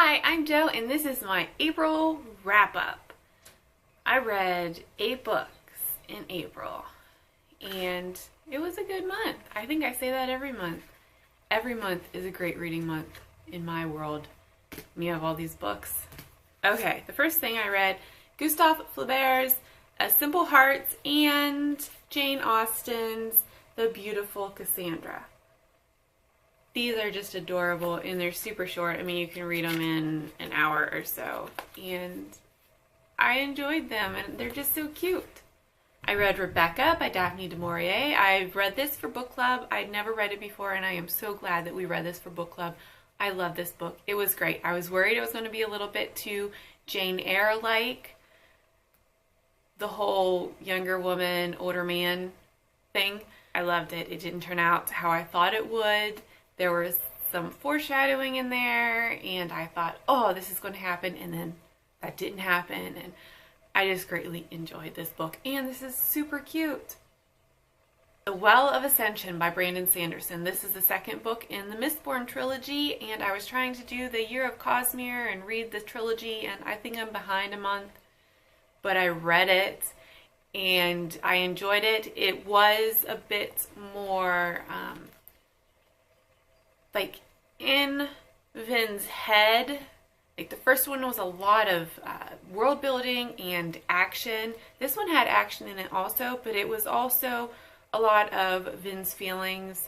Hi, I'm Jo, and this is my April wrap-up. I read 8 books in April, and it was a good month. I think I say that every month. Every month is a great reading month in my world. And you have all these books. Okay, the first thing I read, Gustave Flaubert's A Simple Hearts and Jane Austen's The Beautifull Cassandra. These are just adorable, and they're super short. I mean, you can read them in an hour or so, and I enjoyed them, and they're just so cute. I read Rebecca by Daphne du Maurier. I've read this for book club. I'd never read it before, and I am so glad that we read this for book club. I love this book. It was great. I was worried it was going to be a little bit too Jane Eyre-like, the whole younger woman, older man thing. I loved it. It didn't turn out how I thought it would. There was some foreshadowing in there, and I thought, oh, this is going to happen, and then that didn't happen, and I just greatly enjoyed this book, and this is super cute. The Well of Ascension by Brandon Sanderson. This is the second book in the Mistborn trilogy, and I was trying to do the Year of Cosmere and read the trilogy, and I think I'm behind a month, but I read it, and I enjoyed it. It was a bit more like in Vin's head. Like the first one was a lot of world building and action. This one had action in it also, but it was also a lot of Vin's feelings.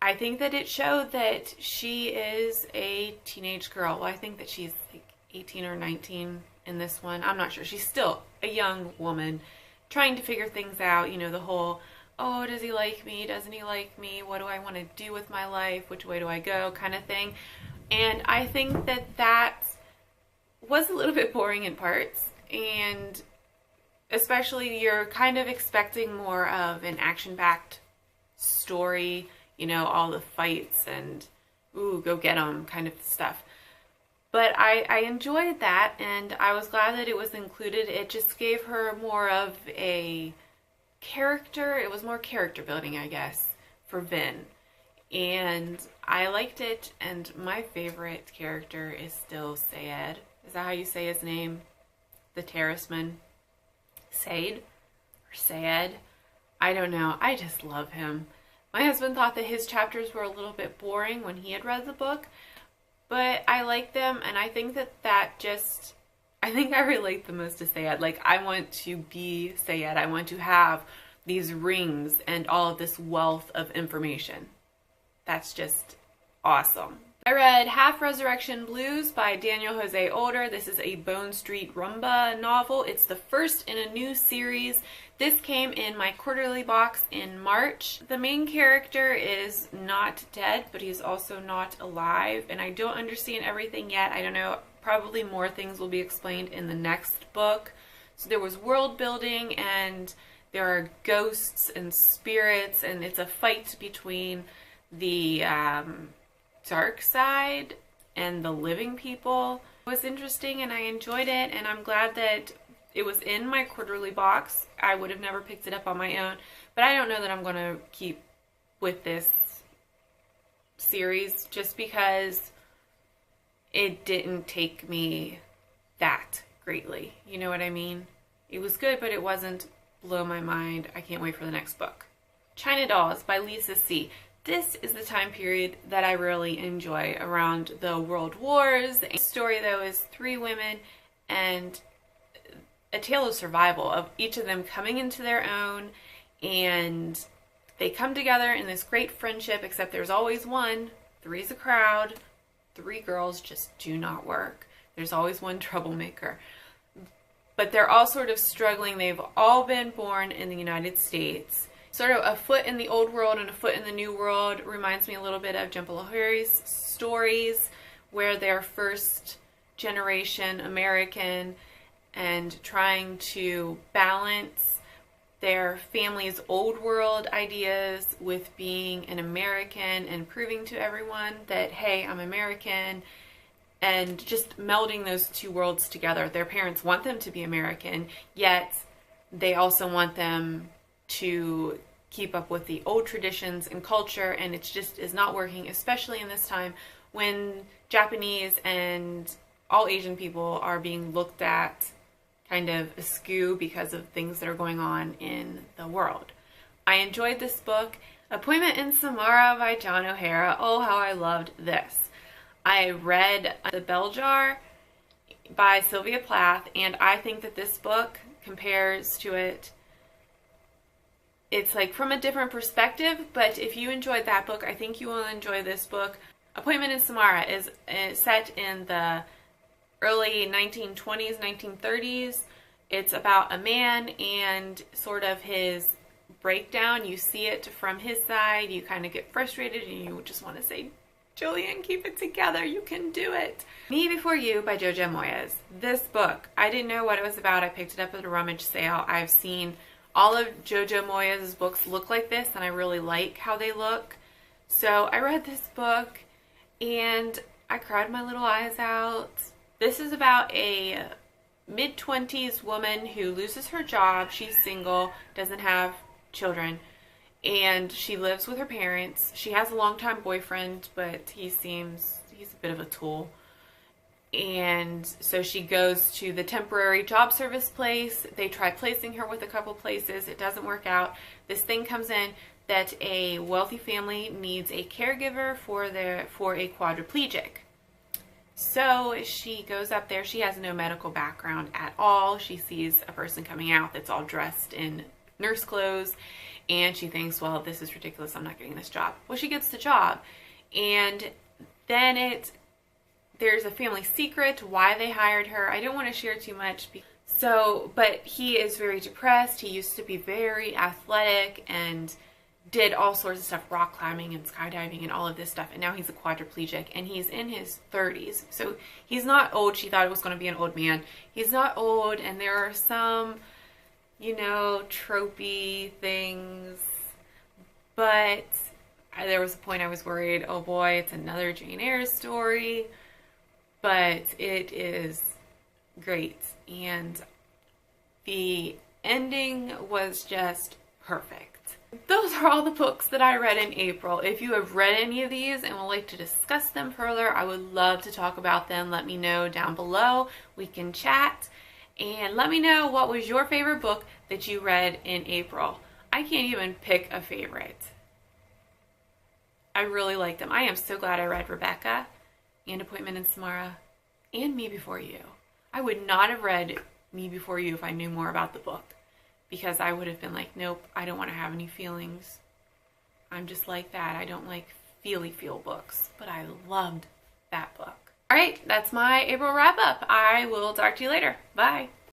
I think that it showed that she is a teenage girl. Well, I think that she's like 18 or 19 in this one. I'm not sure. She's still a young woman trying to figure things out. You know, the whole, oh, does he like me? Doesn't he like me? What do I want to do with my life? Which way do I go? Kind of thing. And I think that that was a little bit boring in parts. And especially you're kind of expecting more of an action-packed story. You know, all the fights and, ooh, go get 'em kind of stuff. But I enjoyed that, and I was glad that it was included. It just gave her more of a character. It was more character building, I guess, for Vin, and I liked it. And my favorite character is still Sayed. Is that how you say his name? The terraceman, Sayed or Sayed? I don't know. I just love him. My husband thought that his chapters were a little bit boring when he had read the book, but I like them, and I think that just, I think I relate the most to Sayed. Like, I want to be Sayed. I want to have these rings and all of this wealth of information. That's just awesome. I read Half Resurrection Blues by Daniel Jose Older. This is a Bone Street Rumba novel. It's the first in a new series. This came in my quarterly box in March. The main character is not dead, but he's also not alive, and I don't understand everything yet. I don't know. Probably more things will be explained in the next book. So there was world building, and there are ghosts and spirits, and it's a fight between the dark side and the living people. It was interesting, and I enjoyed it, and I'm glad that it was in my quarterly box. I would have never picked it up on my own, but I don't know that I'm going to keep with this series just because it didn't take me that greatly. You know what I mean? It was good, but it wasn't blow my mind. I can't wait for the next book. China Dolls by Lisa C. This is the time period that I really enjoy, around the World Wars. The story, though, is 3 women and a tale of survival, of each of them coming into their own, and they come together in this great friendship, except there's always one. 3's a crowd. 3 girls just do not work. There's always one troublemaker. But they're all sort of struggling. They've all been born in the United States. Sort of a foot in the old world and a foot in the new world. Reminds me a little bit of Jhumpa Lahiri's stories, where they're first generation American and trying to balance their family's old world ideas with being an American and proving to everyone that, hey, I'm American, and just melding those 2 worlds together. Their parents want them to be American, yet they also want them to keep up with the old traditions and culture, and it just is not working, especially in this time when Japanese and all Asian people are being looked at kind of askew because of things that are going on in the world. I enjoyed this book. Appointment in Samara by John O'Hara. Oh, how I loved this. I read The Bell Jar by Sylvia Plath, and I think that this book compares to it. It's like from a different perspective, but if you enjoyed that book, I think you will enjoy this book. Appointment in Samara is set in the early 1920s, 1930s. It's about a man and sort of his breakdown. You see it from his side. You kind of get frustrated and you just want to say, Julian, keep it together. You can do it. Me Before You by Jojo Moyes. This book, I didn't know what it was about. I picked it up at a rummage sale. I've seen all of Jojo Moyes' books look like this, and I really like how they look. So I read this book, and I cried my little eyes out. This is about a mid-20s woman who loses her job. She's single, doesn't have children, and she lives with her parents. She has a longtime boyfriend, but he's a bit of a tool. And so she goes to the temporary job service place. They try placing her with a couple places. It doesn't work out. This thing comes in that a wealthy family needs a caregiver for a quadriplegic. So she goes up there. She has no medical background at all. She sees a person coming out that's all dressed in nurse clothes, and she thinks, well, this is ridiculous. I'm not getting this job. Well, she gets the job, and then there's a family secret why they hired her. I don't want to share too much. But he is very depressed. He used to be very athletic and did all sorts of stuff, rock climbing and skydiving and all of this stuff. And now he's a quadriplegic, and he's in his 30s. So he's not old. She thought it was going to be an old man. He's not old, and there are some, tropey things. But there was a point I was worried, oh boy, it's another Jane Eyre story. But it is great, and the ending was just perfect. Those are all the books that I read in April. If you have read any of these and would like to discuss them further, I would love to talk about them. Let me know down below. We can chat, and let me know what was your favorite book that you read in April. I can't even pick a favorite. I really like them. I am so glad I read Rebecca and Appointment in Samara, and Me Before You. I would not have read Me Before You if I knew more about the book, because I would have been like, nope, I don't want to have any feelings. I'm just like that. I don't like feely-feel books, but I loved that book. All right, that's my April wrap-up. I will talk to you later. Bye.